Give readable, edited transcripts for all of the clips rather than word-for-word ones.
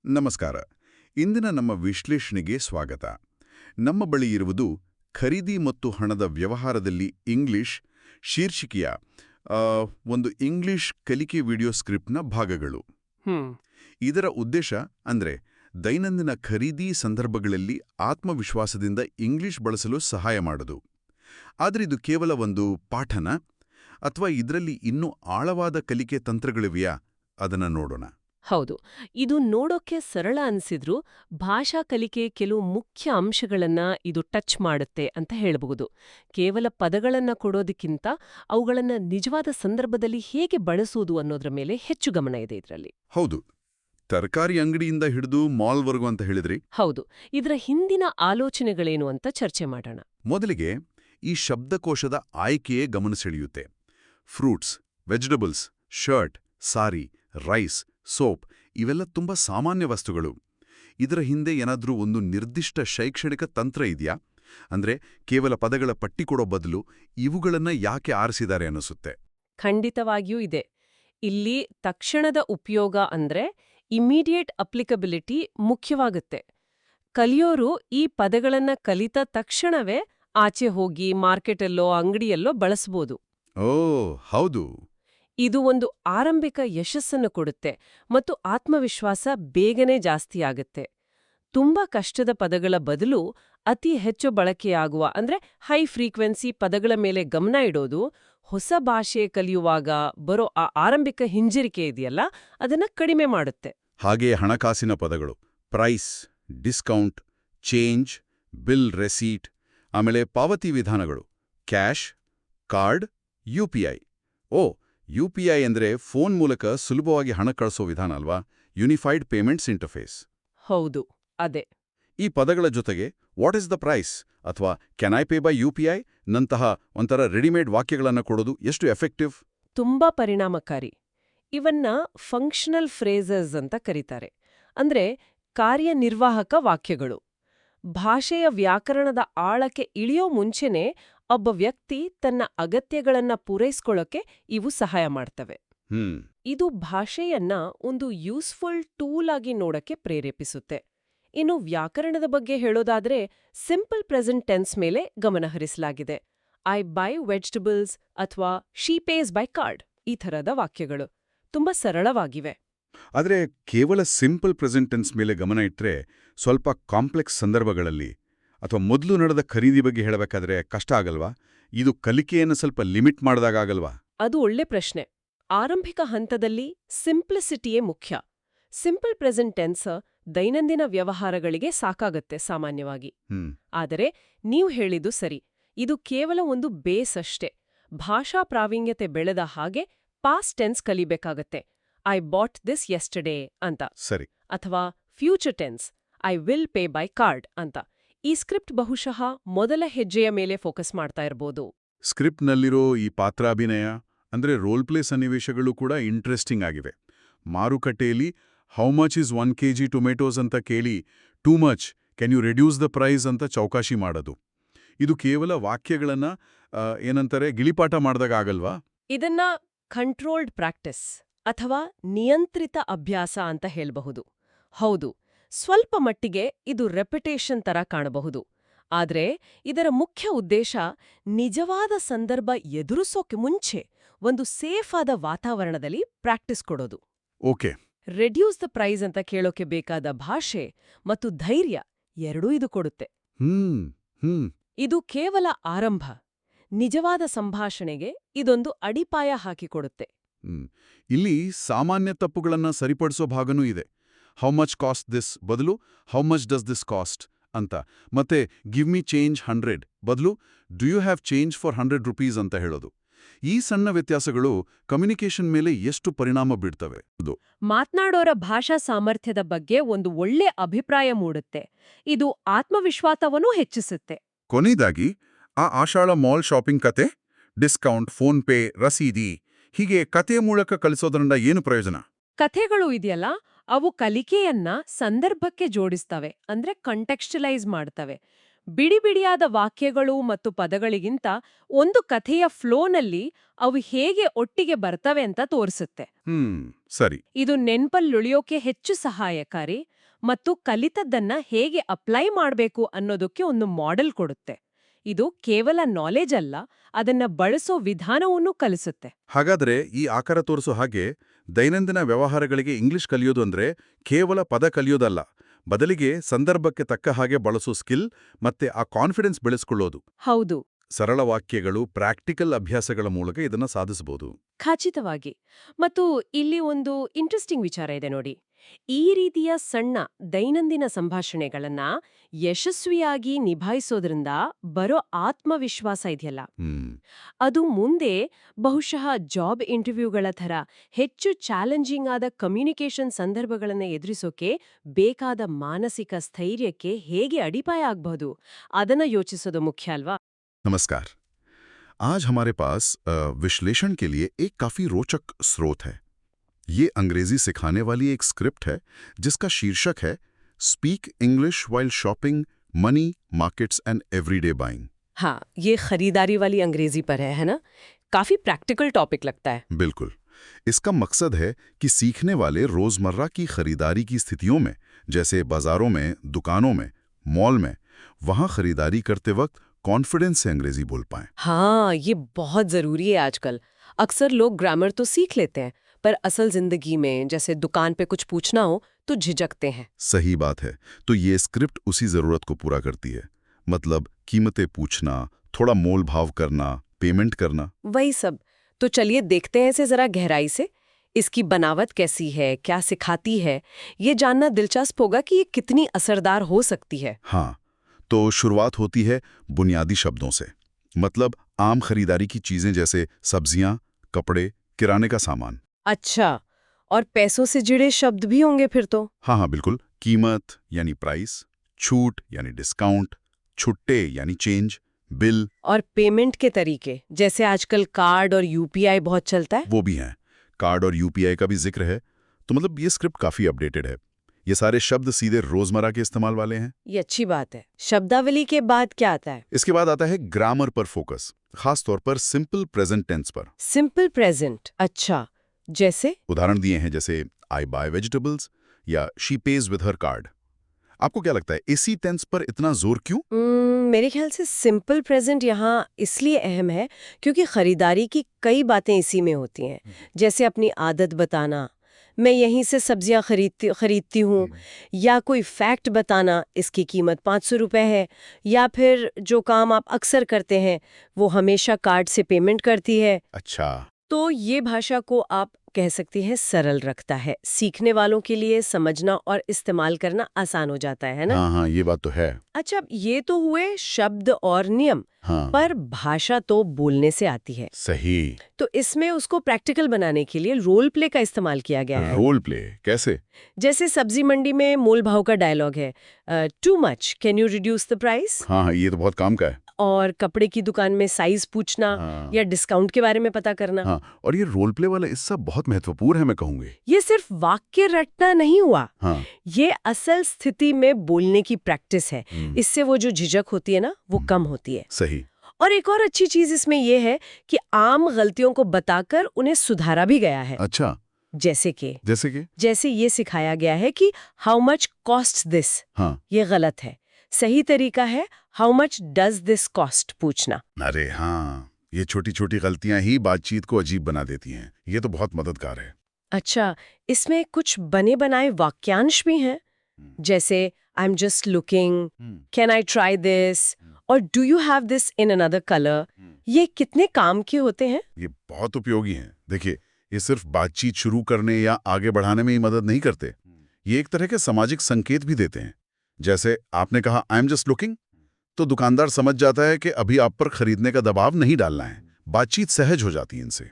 ನಮಸ್ಕಾರ. ಇಂದಿನ ನಮ್ಮ ವಿಶ್ಲೇಷಣೆಗೆ ಸ್ವಾಗತ. ನಮ್ಮ ಬಳಿ ಇರುವುದು ಖರೀದಿ ಮತ್ತು ಹಣದ ವ್ಯವಹಾರದಲ್ಲಿ ಇಂಗ್ಲಿಷ್ ಶೀರ್ಷಿಕೆಯ ಒಂದು ಇಂಗ್ಲಿಷ್ ಕಲಿಕೆ ವಿಡಿಯೋ ಸ್ಕ್ರಿಪ್ಟ್ನ ಭಾಗಗಳು. ಇದರ ಉದ್ದೇಶ ಅಂದ್ರೆ ದೈನಂದಿನ ಖರೀದಿ ಸಂದರ್ಭಗಳಲ್ಲಿ ಆತ್ಮವಿಶ್ವಾಸದಿಂದ ಇಂಗ್ಲಿಷ್ ಬಳಸಲು ಸಹಾಯ ಮಾಡೋದು. ಆದರೆ ಇದು ಕೇವಲ ಒಂದು ಪಾಠನ ಅಥವಾ ಇದರಲ್ಲಿ ಇನ್ನೂ ಆಳವಾದ ಕಲಿಕೆ ತಂತ್ರಗಳಿವೆಯಾ ಅದನ್ನು ನೋಡೋಣ. ಹೌದು, ಇದು ನೋಡೋಕೆ ಸರಳ ಅನ್ಸಿದ್ರೂ ಭಾಷಾ ಕಲಿಕೆ ಕೆಲವು ಮುಖ್ಯ ಅಂಶಗಳನ್ನ ಇದು ಟಚ್ ಮಾಡುತ್ತೆ ಅಂತ ಹೇಳಬಹುದು. ಕೇವಲ ಪದಗಳನ್ನ ಕೊಡೋದಕ್ಕಿಂತ ಅವುಗಳನ್ನ ನಿಜವಾದ ಸಂದರ್ಭದಲ್ಲಿ ಹೇಗೆ ಬಳಸೋದು ಅನ್ನೋದ್ರ ಮೇಲೆ ಹೆಚ್ಚು ಗಮನ ಇದೆ ಇದರಲ್ಲಿ. ಹೌದು, ತರಕಾರಿ ಅಂಗಡಿಯಿಂದ ಹಿಡಿದು ಮಾಲ್ವರೆಗೂ ಅಂತ ಹೇಳಿದ್ರಿ. ಹೌದು, ಇದರ ಹಿಂದಿನ ಆಲೋಚನೆಗಳೇನು ಅಂತ ಚರ್ಚೆ ಮಾಡೋಣ. ಮೊದಲಿಗೆ ಈ ಶಬ್ದಕೋಶದ ಆಯ್ಕೆಯೇ ಗಮನ ಸೆಳೆಯುತ್ತೆ. ಫ್ರೂಟ್ಸ್, ವೆಜಿಟಬಲ್ಸ್, ಶರ್ಟ್, ಸಾರಿ, ರೈಸ್, ಸೋಪ್ ಇವೆಲ್ಲ ತುಂಬಾ ಸಾಮಾನ್ಯ ವಸ್ತುಗಳು. ಇದರ ಹಿಂದೆ ಏನಾದ್ರೂ ಒಂದು ನಿರ್ದಿಷ್ಟ ಶೈಕ್ಷಣಿಕ ತಂತ್ರ ಇದೆಯಾ? ಅಂದ್ರೆ ಕೇವಲ ಪದಗಳ ಪಟ್ಟಿ ಕೊಡೋ ಬದಲು ಇವುಗಳನ್ನ ಯಾಕೆ ಆರಿಸಿದ್ದಾರೆ ಅನ್ನಿಸುತ್ತೆ. ಖಂಡಿತವಾಗಿಯೂ ಇದೆ. ಇಲ್ಲಿ ತಕ್ಷಣದ ಉಪಯೋಗ ಅಂದ್ರೆ ಇಮಿಡಿಯೇಟ್ ಅಪ್ಲಿಕಬಿಲಿಟಿ ಮುಖ್ಯವಾಗುತ್ತೆ. ಕಲಿಯೋರು ಈ ಪದಗಳನ್ನ ಕಲಿತ ತಕ್ಷಣವೇ ಆಚೆ ಹೋಗಿ ಮಾರ್ಕೆಟಲ್ಲೋ ಅಂಗಡಿಯಲ್ಲೋ ಬಳಸ್ಬೋದು. ಓ ಹೌದು, ಇದು ಒಂದು ಆರಂಭಿಕ ಯಶಸ್ಸನ್ನು ಕೊಡುತ್ತೆ ಮತ್ತು ಆತ್ಮವಿಶ್ವಾಸ ಬೇಗನೆ ಜಾಸ್ತಿಯಾಗುತ್ತೆ. ತುಂಬಾ ಕಷ್ಟದ ಪದಗಳ ಬದಲು ಅತಿ ಹೆಚ್ಚು ಬಳಕೆಯಾಗುವ ಅಂದ್ರೆ ಹೈ ಫ್ರೀಕ್ವೆನ್ಸಿ ಪದಗಳ ಮೇಲೆ ಗಮನ ಇಡೋದು ಹೊಸ ಭಾಷೆ ಕಲಿಯುವಾಗ ಬರೋ ಆ ಆರಂಭಿಕ ಹಿಂಜರಿಕೆ ಇದೆಯಲ್ಲ ಅದನ್ನ ಕಡಿಮೆ ಮಾಡುತ್ತೆ. ಹಾಗೆಯೇ ಹಣಕಾಸಿನ ಪದಗಳು price, discount, change, bill receipt, ಆಮೇಲೆ ಪಾವತಿ ವಿಧಾನಗಳು ಕ್ಯಾಶ್, ಕಾರ್ಡ್, UPI. UPI ಅಂದ್ರೆ ಫೋನ್ ಮೂಲಕ ಸುಲಭವಾಗಿ ಹಣ ಕಳಿಸೋ ವಿಧಾನ ಅಲ್ವಾ? Unified payments interface. ಹೌದು, ಅದೇ. ಈ ಪದಗಳ ಜೊತೆಗೆ ವಾಟ್ ಇಸ್ ದ ಪ್ರೈಸ್ ಅಥವಾ can I pay by UPI ನಂತಹ ಒಂಥರ ರೆಡಿಮೇಡ್ ವಾಕ್ಯಗಳನ್ನು ಕೊಡೋದು ಎಷ್ಟು ಎಫೆಕ್ಟಿವ್? ತುಂಬಾ ಪರಿಣಾಮಕಾರಿ. ಇವನ್ನ ಫಂಕ್ಷನಲ್ ಫ್ರೇಸಸ್ ಅಂತ ಕರೀತಾರೆ. ಅಂದ್ರೆ ಕಾರ್ಯನಿರ್ವಾಹಕ ವಾಕ್ಯಗಳು. ಭಾಷೆಯ ವ್ಯಾಕರಣದ ಆಳಕ್ಕೆ ಇಳಿಯೋ ಮುಂಚೆನೇ ಒಬ್ಬ ವ್ಯಕ್ತಿ ತನ್ನ ಅಗತ್ಯಗಳನ್ನ ಪೂರೈಸ್ಕೊಳ್ಳೋಕೆ ಇವು ಸಹಾಯ ಮಾಡ್ತವೆ. ಇದು ಭಾಷೆಯನ್ನ ಒಂದು ಯೂಸ್ಫುಲ್ ಟೂಲ್ ಆಗಿ ನೋಡಕ್ಕೆ ಪ್ರೇರೇಪಿಸುತ್ತೆ. ಇನ್ನು ವ್ಯಾಕರಣದ ಬಗ್ಗೆ ಹೇಳೋದಾದ್ರೆ ಸಿಂಪಲ್ ಪ್ರೆಸೆಂಟ್ ಟೆನ್ಸ್ ಮೇಲೆ ಗಮನ ಹರಿಸಲಾಗಿದೆ. ಐ ಬೈ ವೆಜಿಟಬಲ್ಸ್ ಅಥವಾ ಶಿ ಪೇಸ್ ಬೈ ಕಾರ್ಡ್ ಈ ಥರದ ವಾಕ್ಯಗಳು ತುಂಬಾ ಸರಳವಾಗಿವೆ. ಆದರೆ ಕೇವಲ ಸಿಂಪಲ್ ಪ್ರೆಸೆಂಟ್ ಟೆನ್ಸ್ ಮೇಲೆ ಗಮನ ಇಟ್ಟರೆ ಸ್ವಲ್ಪ ಕಾಂಪ್ಲೆಕ್ಸ್ ಸಂದರ್ಭಗಳಲ್ಲಿ ಅಥವಾ ಮೊದಲು ನಡೆದ ಖರೀದಿ ಬಗ್ಗೆ ಹೇಳಬೇಕಾದ್ರೆ ಕಷ್ಟ ಆಗಲ್ವಾ? ಇದು ಕಲಿಕೆಯನ್ನು ಸ್ವಲ್ಪ ಲಿಮಿಟ್ ಮಾಡಿದಾಗಲ್ವಾ? ಅದು ಒಳ್ಳೆ ಪ್ರಶ್ನೆ. ಆರಂಭಿಕ ಹಂತದಲ್ಲಿ ಸಿಂಪ್ಲಿಸಿಟಿಯೇ ಮುಖ್ಯ. ಸಿಂಪಲ್ ಪ್ರೆಸೆಂಟ್ ಟೆನ್ಸ್ ದೈನಂದಿನ ವ್ಯವಹಾರಗಳಿಗೆ ಸಾಕಾಗತ್ತೆ ಸಾಮಾನ್ಯವಾಗಿ. ಆದರೆ ನೀವು ಹೇಳಿದ್ದು ಸರಿ, ಇದು ಕೇವಲ ಒಂದು ಬೇಸ್ ಅಷ್ಟೇ. ಭಾಷಾ ಪ್ರಾವೀಣ್ಯತೆ ಬೆಳೆದ ಹಾಗೆ ಪಾಸ್ಟ್ ಟೆನ್ಸ್ ಕಲಿಬೇಕಾಗತ್ತೆ. ಐ ಬಾಟ್ ದಿಸ್ ಯೆಸ್ಟರ್ಡೇ ಅಂತ. ಸರಿ. ಅಥವಾ future tense I will pay by card ಅಂತ. ಈ ಸ್ಕ್ರಿಪ್ಟ್ ಬಹುಶಃ ಮೊದಲ ಹೆಜ್ಜೆಯ ಮೇಲೆ ಫೋಕಸ್ ಮಾಡ್ತಾ ಇರ್ಬೋದು. ಸ್ಕ್ರಿಪ್ಟ್ನಲ್ಲಿರೋ ಈ ಪಾತ್ರಾಭಿನಯ ಅಂದ್ರೆ ರೋಲ್ ಪ್ಲೇ ಸನ್ನಿವೇಶಗಳು ಕೂಡ ಇಂಟ್ರೆಸ್ಟಿಂಗ್ ಆಗಿವೆ. ಮಾರುಕಟ್ಟೆಯಲ್ಲಿ how much is 1 kg tomatoes ಅಂತ ಕೇಳಿ too much can you reduce the price ಅಂತ ಚೌಕಾಶಿ ಮಾಡೋದು. ಇದು ಕೇವಲ ವಾಕ್ಯಗಳನ್ನ ಏನಂತಾರೆ ಗಿಳಿಪಾಠ ಮಾಡಿದಾಗ ಆಗಲ್ವಾ? ಇದನ್ನ ಕಂಟ್ರೋಲ್ಡ್ ಪ್ರಾಕ್ಟಿಸ್ ಅಥವಾ ನಿಯಂತ್ರಿತ ಅಭ್ಯಾಸ ಅಂತ ಹೇಳಬಹುದು. ಹೌದು, ಸ್ವಲ್ಪ ಮಟ್ಟಿಗೆ ಇದು ರೆಪಿಟೇಷನ್ ತರ ಕಾಣಬಹುದು. ಆದ್ರೆ ಇದರ ಮುಖ್ಯ ಉದ್ದೇಶ ನಿಜವಾದ ಸಂದರ್ಭ ಎದುರಿಸೋಕೆ ಮುಂಚೆ ಒಂದು ಸೇಫ್ ಆದ ವಾತಾವರಣದಲ್ಲಿ ಪ್ರಾಕ್ಟೀಸ್ ಕೊಡೋದು. ಓಕೆ. ರೆಡ್ಯೂಸ್ ದ ಪ್ರೈಸ್ ಅಂತ ಕೇಳೋಕೆ ಬೇಕಾದ ಭಾಷೆ ಮತ್ತು ಧೈರ್ಯ ಎರಡೂ ಇದು ಕೊಡುತ್ತೆ. ಇದು ಕೇವಲ ಆರಂಭ. ನಿಜವಾದ ಸಂಭಾಷಣೆಗೆ ಇದೊಂದು ಅಡಿಪಾಯ ಹಾಕಿಕೊಡುತ್ತೆ. ಇಲ್ಲಿ ಸಾಮಾನ್ಯ ತಪ್ಪುಗಳನ್ನ ಸರಿಪಡಿಸೋ ಭಾಗನೂ ಇದೆ. ಹೌ ಮಚ್ ಕಾಸ್ಟ್ ದಿಸ್ ಬದಲು how much does this cost ಅಂತ, ಮತ್ತೆ ಗಿವ್ ಮಿ ಚೇಂಜ್ 100 ಬದಲು do you have change for 100 rupees ಅಂತ ಹೇಳೋದು. ಈ ಸಣ್ಣ ವ್ಯತ್ಯಾಸಗಳು ಕಮ್ಯುನಿಕೇಷನ್ ಮೇಲೆ ಎಷ್ಟು ಪರಿಣಾಮ ಬೀಳ್ತವೆ. ಮಾತನಾಡೋರ ಭಾಷಾ ಸಾಮರ್ಥ್ಯದ ಬಗ್ಗೆ ಒಂದು ಒಳ್ಳೆ ಅಭಿಪ್ರಾಯ ಮೂಡುತ್ತೆ. ಇದು ಆತ್ಮವಿಶ್ವಾಸವನ್ನೂ ಹೆಚ್ಚಿಸುತ್ತೆ. ಕೊನೆಯದಾಗಿ ಆ ಆಷಾಢ ಮಾಲ್ ಶಾಪಿಂಗ್ ಕತೆ, ಡಿಸ್ಕೌಂಟ್, ಫೋನ್ ಪೇ, ರಸೀದಿ ಹೀಗೆ ಕಥೆಯ ಮೂಲಕ ಕಲಿಸೋದ್ರಿಂದ ಏನು ಪ್ರಯೋಜನ? ಕಥೆಗಳು ಇದೆಯಲ್ಲ, ಅವು ಕಲಿಕೆಯನ್ನ ಸಂದರ್ಭಕ್ಕೆ ಜೋಡಿಸ್ತವೆ, ಅಂದ್ರೆ ಕಂಟೆಕ್ಸ್ಚಲೈಸ್ ಮಾಡ್ತವೆ. ಬಿಡಿ ಬಿಡಿಯಾದ ವಾಕ್ಯಗಳು ಮತ್ತು ಪದಗಳಿಗಿಂತ ಒಂದು ಕಥೆಯ ಫ್ಲೋನಲ್ಲಿ ಅವು ಹೇಗೆ ಒಟ್ಟಿಗೆ ಬರ್ತವೆ ಅಂತ ತೋರಿಸುತ್ತೆ. ಸರಿ. ಇದು ನೆನ್ಪಲ್ಲುಳಿಯೋಕೆ ಹೆಚ್ಚು ಸಹಾಯಕಾರಿ ಮತ್ತು ಕಲಿತದ್ದನ್ನ ಹೇಗೆ ಅಪ್ಲೈ ಮಾಡಬೇಕು ಅನ್ನೋದಕ್ಕೆ ಒಂದು ಮಾಡೆಲ್ ಕೊಡುತ್ತೆ. ಇದು ಕೇವಲ ನಾಲೆಜ್ ಅಲ್ಲ, ಅದನ್ನ ಬಳಸೋ ವಿಧಾನವನ್ನೂ ಕಲಿಸುತ್ತೆ. ಹಾಗಾದ್ರೆ ಈ ಆಕಾರ ತೋರಿಸೋ ಹಾಗೆ ದೈನಂದಿನ ವ್ಯವಹಾರಗಳಿಗೆ ಇಂಗ್ಲಿಷ್ ಕಲಿಯೋದು ಅಂದ್ರೆ ಕೇವಲ ಪದ ಕಲಿಯೋದಲ್ಲ, ಬದಲಿಗೆ ಸಂದರ್ಭಕ್ಕೆ ತಕ್ಕ ಹಾಗೆ ಬಳಸೋ ಸ್ಕಿಲ್ ಮತ್ತೆ ಆ ಕಾನ್ಫಿಡೆನ್ಸ್ ಬೆಳೆಸ್ಕೊಳ್ಳೋದು. ಹೌದು, ಸರಳ ವಾಕ್ಯಗಳು, ಪ್ರಾಕ್ಟಿಕಲ್ ಅಭ್ಯಾಸಗಳ ಮೂಲಕ ಇದನ್ನ ಸಾಧಿಸಬಹುದು. ಖಚಿತವಾಗಿ. ಮತ್ತು ಇಲ್ಲಿ ಒಂದು ಇಂಟ್ರೆಸ್ಟಿಂಗ್ ವಿಚಾರ ಇದೆ ನೋಡಿ. ಈ ರೀತಿಯ ಸಣ್ಣ ದೈನಂದಿನ ಸಂಭಾಷಣೆಗಳನ್ನ ಯಶಸ್ವಿಯಾಗಿ ನಿಭಾಯಿಸೋದ್ರಿಂದ ಬರೋ ಆತ್ಮವಿಶ್ವಾಸ ಇದೆಯಲ್ಲ, ಅದು ಮುಂದೆ ಬಹುಶಃ ಜಾಬ್ ಇಂಟರ್ವ್ಯೂಗಳ ಥರ ಹೆಚ್ಚು ಚಾಲೆಂಜಿಂಗ್ ಆದ ಕಮ್ಯುನಿಕೇಷನ್ ಸಂದರ್ಭಗಳನ್ನು ಎದುರಿಸೋಕೆ ಬೇಕಾದ ಮಾನಸಿಕ ಸ್ಥೈರ್ಯಕ್ಕೆ ಹೇಗೆ ಅಡಿಪಾಯ ಆಗಬಹುದು ಅದನ್ನ ಯೋಚಿಸೋದು ಮುಖ್ಯ ಅಲ್ವಾ? नमस्कार। आज हमारे पास विश्लेषण के लिए एक काफी रोचक स्रोत है। ये अंग्रेजी सिखाने वाली एक स्क्रिप्ट है जिसका शीर्षक है speak English while shopping money markets and everyday buying. हाँ, ये खरीदारी वाली अंग्रेजी पर है ना? काफी प्रैक्टिकल टॉपिक लगता है। बिल्कुल। इसका मकसद है कि सीखने वाले रोजमर्रा की खरीदारी की स्थितियों में, जैसे बाजारों में, दुकानों में, मॉल में, वहां खरीदारी करते वक्त कॉन्फिडेंस से अंग्रेजी बोल पाएं। हाँ, ये बहुत जरूरी है आजकल। अक्सर लोग ग्रामर तो सीख लेते हैं, पर असल जिंदगी में जैसे दुकान पे कुछ पूछना हो तो झिझकते हैं। सही बात है। तो ये स्क्रिप्ट उसी जरूरत को पूरा करती है। मतलब कीमतें पूछना, थोड़ा मोल भाव करना, पेमेंट करना, वही सब। तो चलिए देखते हैं इसे जरा गहराई से। इसकी बनावट कैसी है, क्या सिखाती है, ये जानना दिलचस्प होगा कि ये कितनी असरदार हो सकती है। हाँ, तो शुरुआत होती है बुनियादी शब्दों से। मतलब आम खरीदारी की चीजें जैसे सब्जियां, कपड़े, किराने का सामान। अच्छा, और पैसों से जुड़े शब्द भी होंगे फिर तो? हाँ, बिल्कुल। कीमत यानी प्राइस, छूट यानी डिस्काउंट, छुट्टे यानी चेंज, बिल। और पेमेंट के तरीके, जैसे आजकल कार्ड और यूपीआई बहुत चलता है, वो भी हैं। कार्ड और यूपीआई का भी जिक्र है। तो मतलब ये स्क्रिप्ट काफी अपडेटेड है। ये सारे शब्द सीधे रोजमर्रा के इस्तेमाल वाले हैं। ये अच्छी बात है। शब्दावली के बाद क्या आता है? इसके बाद आता है ग्रामर पर फोकस, खास तौर पर सिंपल प्रेजेंट टेंस पर। सिंपल प्रेजेंट, अच्छा, जैसे? उदाहरण दिए हैं जैसे आई बाय वेजिटेबल्स या she page with her card. आपको क्या लगता है इसी टेंस पर इतना जोर क्यों? मेरे ख्याल से सिंपल प्रेजेंट यहाँ इसलिए अहम है क्योंकि खरीदारी की कई बातें इसी में होती हैं। जैसे अपनी आदत बताना, मैं यहीं से सब्जियां खरीदती हूँ, या कोई फैक्ट बताना, इसकी कीमत 500 रुपए है, या फिर जो काम आप अक्सर करते हैं वो हमेशा कार्ड से पेमेंट करती है। अच्छा, तो ये भाषा को आप कह सकती हैं सरल रखता है। सीखने वालों के लिए समझना और इस्तेमाल करना आसान हो जाता है ना? हाँ, ये बात तो है। अच्छा, ये तो हुए शब्द और नियम। हाँ, पर भाषा तो बोलने से आती है। सही। तो इसमें उसको प्रैक्टिकल बनाने के लिए रोल प्ले का इस्तेमाल किया गया है। रोल प्ले कैसे? जैसे सब्जी मंडी में मोल भाव का डायलॉग है, too much, can you reduce the price? हाँ, ये तो बहुत काम का है। और कपड़े की दुकान में साइज पूछना, हाँ, या डिस्काउंट के बारे में पता करना। हाँ, और ये रोल प्ले वाला हिस्सा बहुत महत्वपूर्ण है, मैं कहूँगी। ये सिर्फ वाक्य रटना नहीं हुआ, हाँ, ये असल स्थिति में बोलने की प्रैक्टिस है। इससे वो जो झिझक होती है ना, वो कम होती है। सही। और एक और अच्छी चीज इसमें यह है कि आम गलतियों को बताकर उन्हें सुधारा भी गया है। अच्छा, जैसे ये सिखाया गया है कि हाउ मच कॉस्ट दिस, हाँ, ये गलत है। सही तरीका है how much does this cost पूछना। अरे हाँ, ये छोटी छोटी गलतियां ही बातचीत को अजीब बना देती हैं। ये तो बहुत मददगार है। अच्छा, इसमें कुछ बने बनाए वाक्यांश भी हैं, जैसे I am just looking, can I try this, और do you have this in another colour. ये कितने काम के होते हैं। ये बहुत उपयोगी हैं। देखिए, ये सिर्फ बातचीत शुरू करने या आगे बढ़ाने में ही मदद नहीं करते, ये एक तरह के सामाजिक संकेत भी देते हैं। जैसे आपने कहा आई एम जस्ट लुकिंग, तो दुकानदार समझ जाता है कि अभी आप पर खरीदने का दबाव नहीं डालना है। बातचीत सहज हो जाती है इनसे।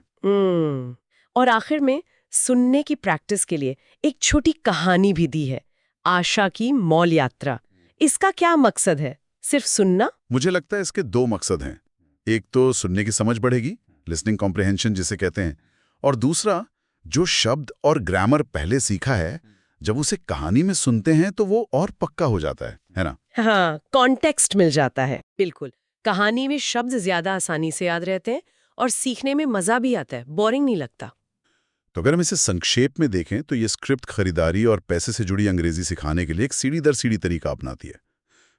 और आखिर में सुनने की प्रैक्टिस के लिए एक छोटी कहानी भी दी है, आशा की मॉल यात्रा। इसका क्या मकसद है? सिर्फ सुनना? मुझे लगता है इसके दो मकसद हैं। एक तो सुनने की समझ बढ़ेगी, लिसनिंग कॉम्प्रिहेंशन जिसे कहते हैं, और दूसरा, जो शब्द और ग्रामर पहले सीखा है, जब उसे कहानी में सुनते हैं तो वो और पक्का हो जाता है ना? हाँ, कॉन्टेक्स्ट मिल जाता है। बिल्कुल। कहानी में शब्द ज्यादा आसानी से याद रहते हैं और सीखने में मजा भी आता है, बोरिंग नहीं लगता। तो अगर हम इसे संक्षेप में देखें तो ये स्क्रिप्ट खरीदारी और पैसे से जुड़ी अंग्रेजी सिखाने के लिए एक सीढ़ी दर सीढ़ी तरीका अपनाती है।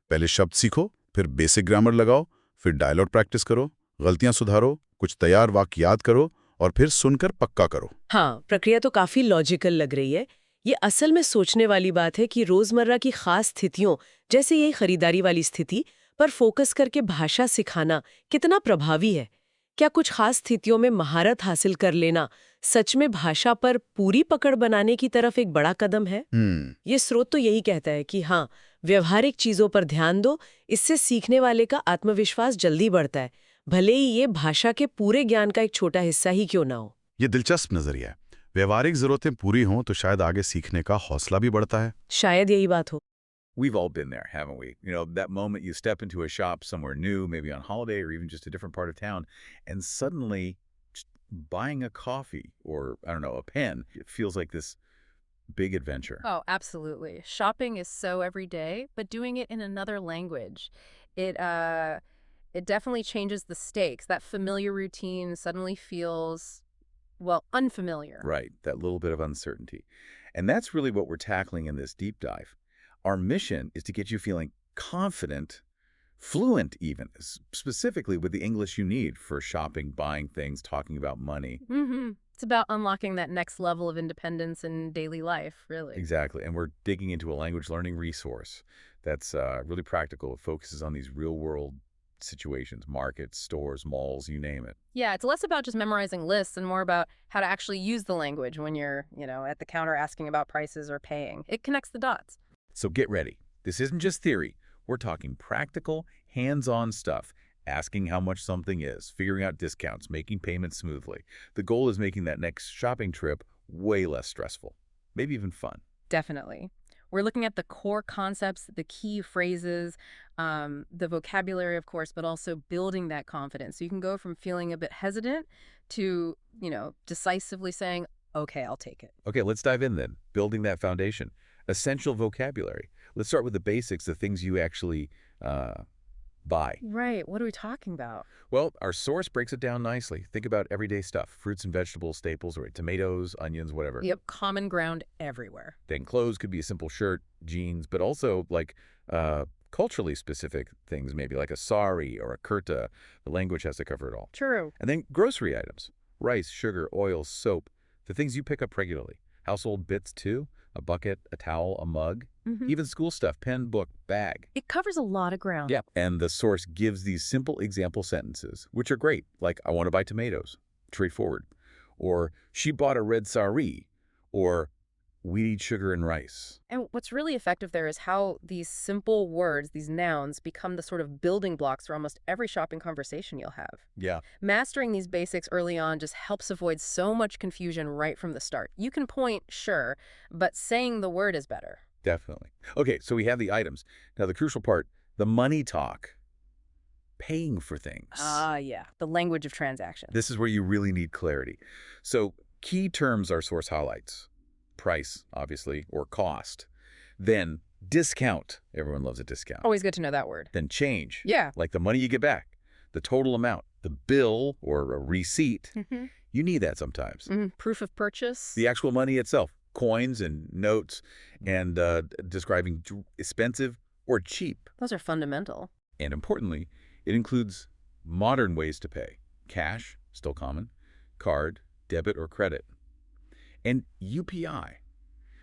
पहले शब्द सीखो, फिर बेसिक ग्रामर लगाओ, फिर डायलॉग प्रैक्टिस करो, गलतियां सुधारो, कुछ तैयार वाक्य याद करो और फिर सुनकर पक्का करो। हाँ, प्रक्रिया तो काफी लॉजिकल लग रही है। ये असल में सोचने वाली बात है कि रोजमर्रा की खास स्थितियों, जैसे यही खरीदारी वाली स्थिति, पर फोकस करके भाषा सिखाना कितना प्रभावी है। क्या कुछ खास स्थितियों में महारत हासिल कर लेना सच में भाषा पर पूरी पकड़ बनाने की तरफ एक बड़ा कदम है? ये स्रोत तो यही कहता है कि हाँ, व्यवहारिक चीजों पर ध्यान दो, इससे सीखने वाले का आत्मविश्वास जल्दी बढ़ता है, भले ही ये भाषा के पूरे ज्ञान का एक छोटा हिस्सा ही क्यों ना हो। ये दिलचस्प नजरिया है। व्यवहारिक जरूरतें पूरी हों तो शायद आगे सीखने का हौसला भी बढ़ता है। शायद यही बात हो। We've all been there, haven't we? You know, that moment you step into a shop somewhere new, maybe on holiday or even just a different part of town, and suddenly just buying a coffee or, I don't know, a pen, it feels like this big adventure. Oh, absolutely. Shopping is so everyday, but doing it in another language, it definitely changes the stakes. That familiar routine suddenly feels, well, unfamiliar. Right, that little bit of uncertainty. And that's really what we're tackling in this deep dive. Our mission is to get you feeling confident, fluent even, specifically with the English you need for shopping, buying things, talking about money. It's about unlocking that next level of independence in daily life, really. Exactly, and we're digging into a language learning resource that's really practical. It focuses on these real-world situations, markets, stores, malls, you name it. Yeah, it's less about just memorizing lists and more about how to actually use the language when you're, at the counter asking about prices or paying. It connects the dots. So get ready. This isn't just theory. We're talking practical, hands-on stuff, asking how much something is, figuring out discounts, making payments smoothly. The goal is making that next shopping trip way less stressful, maybe even fun. Definitely. We're looking at the core concepts, the key phrases, the vocabulary, of course, but also building that confidence. So you can go from feeling a bit hesitant to, decisively saying, okay, I'll take it. Okay, let's dive in then. Building that foundation. Essential vocabulary. Let's start with the basics, the things you actually buy. Right. What are we talking about? Well, our source breaks it down nicely. Think about everyday stuff, fruits and vegetables, staples, or tomatoes, onions, whatever. Yep, common ground everywhere. Then clothes could be a simple shirt, jeans, but also like culturally specific things, maybe like a sari or a kurta. The language has to cover it all. True. And then grocery items, rice, sugar, oil, soap, the things you pick up regularly. Household bits too, a bucket, a towel, a mug, even school stuff, pen, book, bag. It covers a lot of ground. Yeah, and the source gives these simple example sentences, which are great, like, I want to buy tomatoes, straightforward. Or, she bought a red sari. Or, we need sugar and rice. And what's really effective there is how these simple words, these nouns, become the sort of building blocks for almost every shopping conversation you'll have. Yeah. Mastering these basics early on just helps avoid so much confusion right from the start. You can point, sure, but saying the word is better. Definitely. Okay, so we have the items. Now the crucial part, the money talk. Paying for things. Yeah. The language of transactions. This is where you really need clarity. So key terms our source highlights. Price, obviously, or cost. Then discount. Everyone loves a discount. Always good to know that word. Then change. Yeah. Like the money you get back. The total amount. The bill or a receipt. You need that sometimes. Proof of purchase. The actual money itself. Coins and notes and describing expensive or cheap. Those are fundamental. And importantly, it includes modern ways to pay. Cash, still common. Card, debit or credit. And UPI,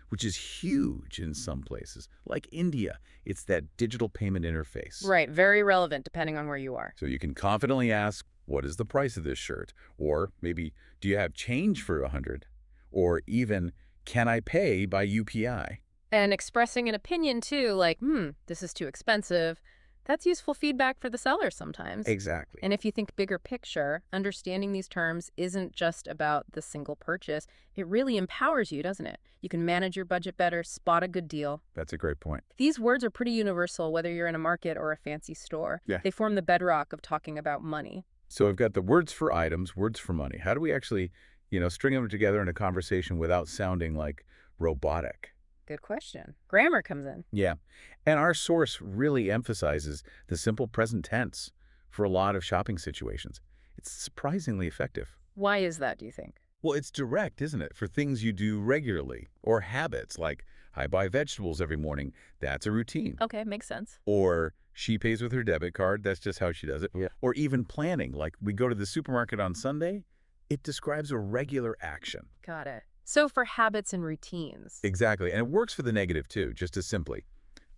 which is huge in some places. Like India, it's that digital payment interface. Right. Very relevant depending on where you are. So you can confidently ask, what is the price of this shirt? Or maybe, do you have change for 100? Or even, can I pay by UPI? And expressing an opinion, too, like, this is too expensive. That's useful feedback for the seller sometimes. Exactly. And if you think bigger picture, understanding these terms isn't just about the single purchase. It really empowers you, doesn't it? You can manage your budget better, spot a good deal. That's a great point. These words are pretty universal, whether you're in a market or a fancy store. Yeah. They form the bedrock of talking about money. So I've got the words for items, words for money. How do we actually, string them together in a conversation without sounding like robotic? Good question. Grammar comes in. Yeah. And our source really emphasizes the simple present tense for a lot of shopping situations. It's surprisingly effective. Why is that, do you think? Well, it's direct, isn't it? For things you do regularly, or habits like I buy vegetables every morning. That's a routine. Okay, makes sense. Or she pays with her debit card. That's just how she does it. Yeah. Or even planning, like we go to the supermarket on Sunday. It describes a regular action. Got it. So for habits and routines. Exactly. And it works for the negative, too, just as simply.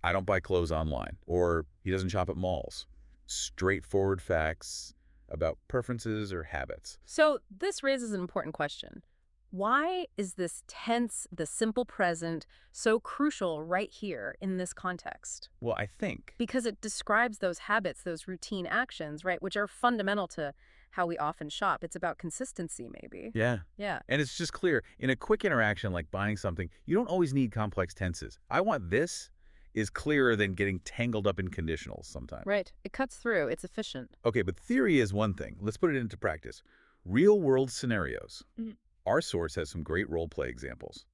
I don't buy clothes online. Or he doesn't shop at malls. Straightforward facts about preferences or habits. So this raises an important question. Why is this tense, the simple present, so crucial right here in this context? Well, I think Because it describes those habits, those routine actions, right, which are fundamental to how we often shop. It's about consistency, maybe. Yeah. Yeah. And it's just clear, in a quick interaction like buying something, you don't always need complex tenses. I want this is clearer than getting tangled up in conditionals sometimes. Right. It cuts through. It's efficient. Okay, but theory is one thing. Let's put it into practice. Real-world scenarios. Mhm. Our source has some great role-play examples.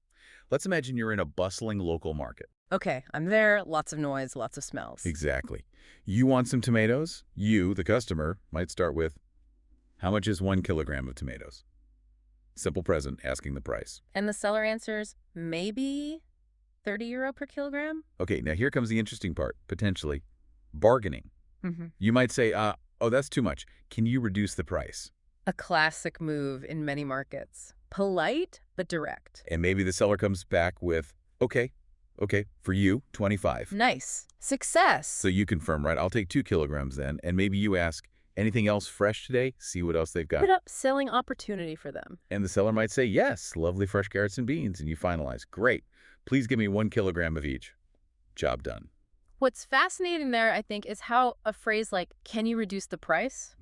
Let's imagine you're in a bustling local market. Okay, I'm there. Lots of noise, lots of smells. Exactly. You want some tomatoes? You, the customer, might start with, how much is 1 kilogram of tomatoes? Simple present, asking the price. And the seller answers, maybe €30 per kilogram? Okay, now here comes the interesting part, potentially. Bargaining. Mm-hmm. You might say, oh, that's too much. Can you reduce the price? A classic move in many markets. Polite, but direct. And maybe the seller comes back with, okay, for you, 25. Nice. Success. So you confirm, right? I'll take 2 kilograms then. And maybe you ask, anything else fresh today? See what else they've got. Good upselling opportunity for them. And the seller might say, yes, lovely fresh carrots and beans. And you finalize, great. Please give me 1 kilogram of each. Job done. What's fascinating there, I think, is how a phrase like, can you reduce the price,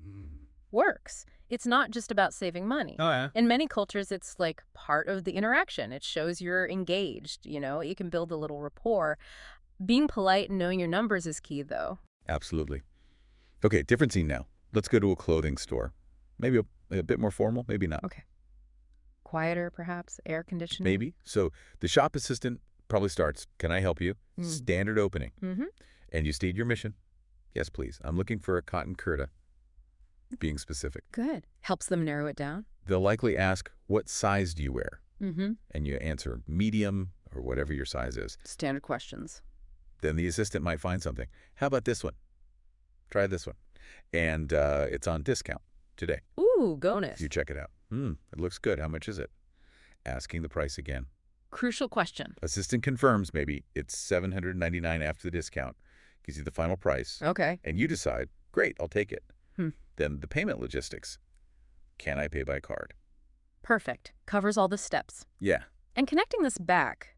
works. It's not just about saving money. Oh, yeah. In many cultures, it's like part of the interaction. It shows you're engaged, you can build a little rapport. Being polite and knowing your numbers is key, though. Absolutely. Okay, different scene now. Let's go to a clothing store. Maybe a bit more formal, maybe not. Okay. Quieter, perhaps, air conditioning. Maybe. So the shop assistant probably starts, can I help you? Standard opening. Mm-hmm. And you state your mission. Yes, please. I'm looking for a cotton kurta. Being specific. Good. Helps them narrow it down. They'll likely ask, what size do you wear? Mm-hmm. And you answer medium or whatever your size is. Standard questions. Then the assistant might find something. How about this one? Try this one. And it's on discount today. Ooh, bonus. You check it out. It looks good. How much is it? Asking the price again. Crucial question. Assistant confirms maybe it's $799 after the discount. Gives you the final price. Okay. And you decide, great, I'll take it. Hmm. Then the payment logistics. Can I pay by card? Perfect. Covers all the steps. Yeah. And connecting this back,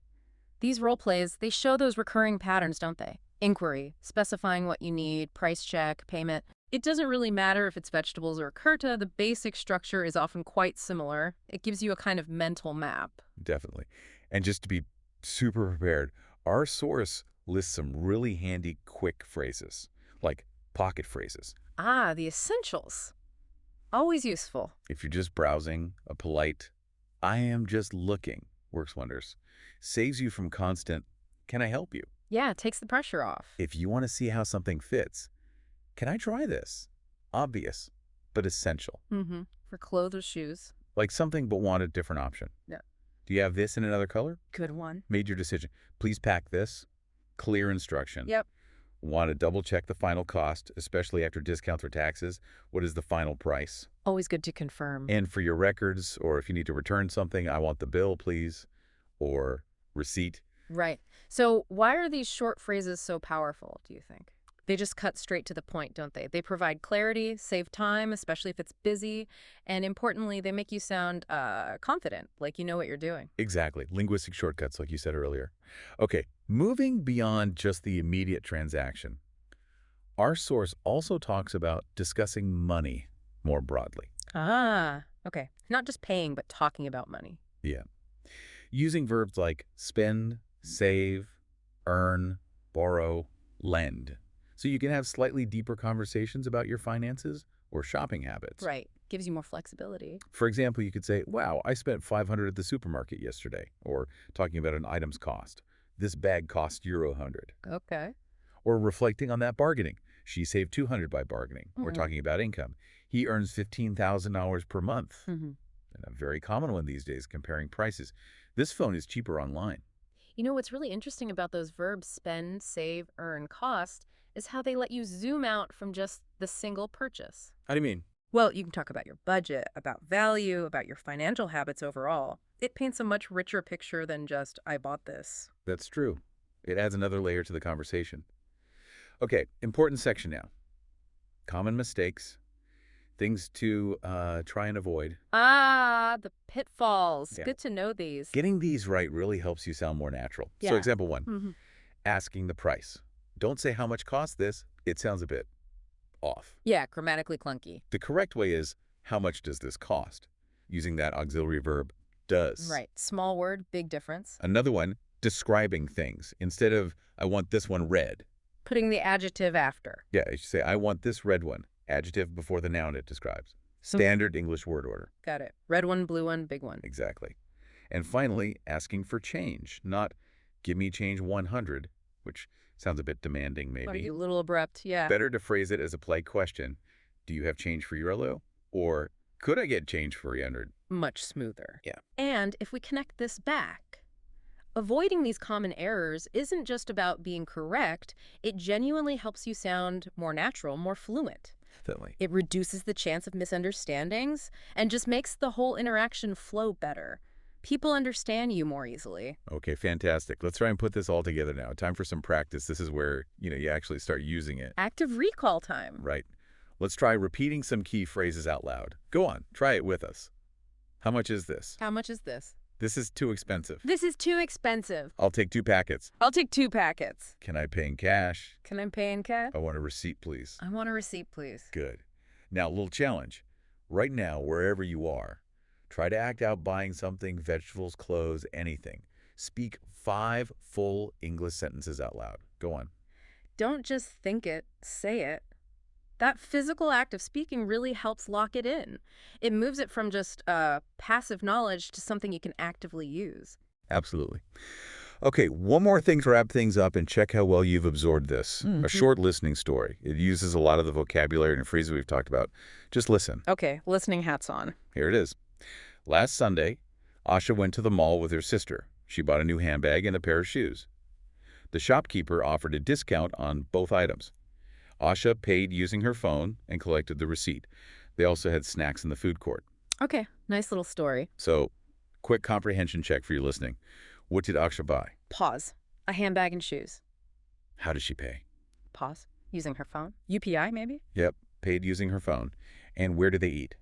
these role plays, they show those recurring patterns, don't they? Inquiry, specifying what you need, price check, payment. It doesn't really matter if it's vegetables or kurta. The basic structure is often quite similar. It gives you a kind of mental map. Definitely. And just to be super prepared, our source lists some really handy quick phrases, like pocket phrases. Ah, the essentials. Always useful. If you're just browsing, a polite, I am just looking, works wonders. Saves you from constant, can I help you? Yeah, it takes the pressure off. If you want to see how something fits, can I try this? Obvious, but essential. Mm-hmm. For clothes or shoes. Like something but want a different option. Yeah. Do you have this in another color? Good one. Made your decision. Please pack this. Clear instruction. Yep. Want to double check the final cost, especially after discounts or taxes? What is the final price? Always good to confirm. And for your records, or if you need to return something, I want the bill, please, or receipt. Right. So why are these short phrases so powerful, do you think? They just cut straight to the point, don't they? They provide clarity, save time, especially if it's busy, and importantly, they make you sound confident, like you know what you're doing. Exactly. Linguistic shortcuts, like you said earlier. Okay, moving beyond just the immediate transaction, our source also talks about discussing money more broadly. Ah, okay. Not just paying, but talking about money. Yeah. Using verbs like spend, save, earn, borrow, lend. So you can have slightly deeper conversations about your finances or shopping habits. Right. Gives you more flexibility. For example, you could say, wow, I spent $500 at the supermarket yesterday, or talking about an item's cost. This bag cost euro 100. Okay. Or reflecting on that bargaining. She saved 200 by bargaining. We're Mhm. talking about income. He earns $15,000 per month. Mm-hmm. And a very common one these days, comparing prices. This phone is cheaper online. You know, what's really interesting about those verbs spend, save, earn, cost is how they let you zoom out from just the single purchase. How do you mean? Well, you can talk about your budget, about value, about your financial habits overall. It paints a much richer picture than just, I bought this. That's true. It adds another layer to the conversation. Okay, important section now. Common mistakes, things to try and avoid. Ah, the pitfalls. Yeah. Good to know these. Getting these right really helps you sound more natural. So Yeah. example 1, Mhm. asking the price. Don't say how much costs this. It sounds a bit off. Yeah, grammatically clunky. The correct way is, how much does this cost? Using that auxiliary verb, does. Right. Small word, big difference. Another one, describing things. Instead of, I want this one red. Putting the adjective after. Yeah, you should say, I want this red one. Adjective before the noun it describes. Standard English word order. Got it. Red one, blue one, big one. Exactly. And finally, asking for change. Not, give me change 100, which sounds a bit demanding maybe. A little abrupt, yeah. Better to phrase it as a polite question. Do you have change for euro? Or, could I get change for 300? Much smoother. Yeah. And if we connect this back, avoiding these common errors isn't just about being correct, it genuinely helps you sound more natural, more fluent. Definitely. It reduces the chance of misunderstandings and just makes the whole interaction flow better. People understand you more easily. Okay, fantastic. Let's try and put this all together now. Time for some practice. This is where, you actually start using it. Active recall time. Right. Let's try repeating some key phrases out loud. Go on, try it with us. How much is this? How much is this? This is too expensive. This is too expensive. I'll take 2 packets. I'll take 2 packets. Can I pay in cash? Can I pay in cash? I want a receipt, please. I want a receipt, please. Good. Now, a little challenge. Right now, wherever you are, try to act out buying something, vegetables, clothes, anything. Speak 5 full English sentences out loud. Go on. Don't just think it, say it. That physical act of speaking really helps lock it in. It moves it from just passive knowledge to something you can actively use. Absolutely. Okay, one more thing to wrap things up and check how well you've absorbed this. A short listening story. It uses a lot of the vocabulary and phrases we've talked about. Just listen. Okay, listening hats on. Here it is. Last Sunday, Asha went to the mall with her sister. She bought a new handbag and a pair of shoes. The shopkeeper offered a discount on both items. Asha paid using her phone and collected the receipt. They also had snacks in the food court. Okay, nice little story. So, quick comprehension check for you listening. What did Asha buy? Pause. A handbag and shoes. How did she pay? Pause. Using her phone. UPI, maybe? Yep, paid using her phone. And where did they eat?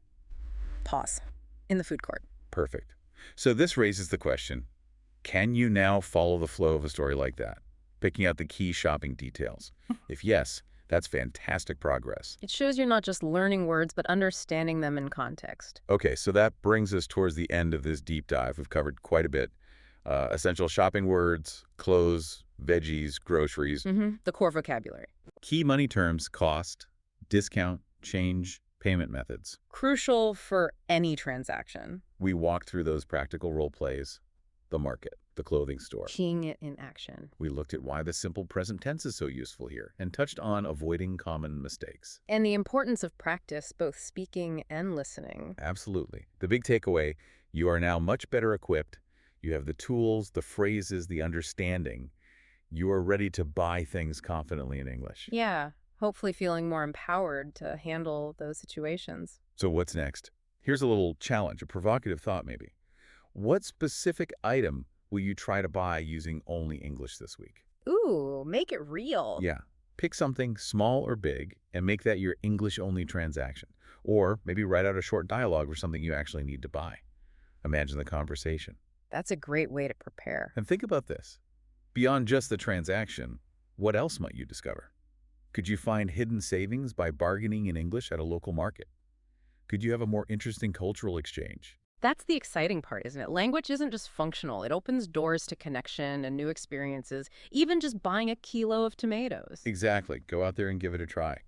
Pause. In the food court. Perfect. So this raises the question, can you now follow the flow of a story like that, picking out the key shopping details? If yes, that's fantastic progress. It shows you're not just learning words, but understanding them in context. Okay, so that brings us towards the end of this deep dive. We've covered quite a bit. Essential shopping words, clothes, veggies, groceries. The core vocabulary. Key money terms, cost, discount, change, payment methods. Crucial for any transaction. We walked through those practical role plays, the market, the clothing store. Seeing it in action. We looked at why the simple present tense is so useful here and touched on avoiding common mistakes. And the importance of practice, both speaking and listening. Absolutely. The big takeaway, you are now much better equipped. You have the tools, the phrases, the understanding. You are ready to buy things confidently in English. Yeah, hopefully feeling more empowered to handle those situations. So what's next? Here's a little challenge, a provocative thought maybe. What specific item will you try to buy using only English this week? Ooh, make it real. Yeah. Pick something small or big and make that your English-only transaction. Or maybe write out a short dialogue for something you actually need to buy. Imagine the conversation. That's a great way to prepare. And think about this. Beyond just the transaction, what else might you discover? Could you find hidden savings by bargaining in English at a local market? Could you have a more interesting cultural exchange? That's the exciting part, isn't it? Language isn't just functional. It opens doors to connection and new experiences, even just buying a kilo of tomatoes. Exactly. Go out there and give it a try.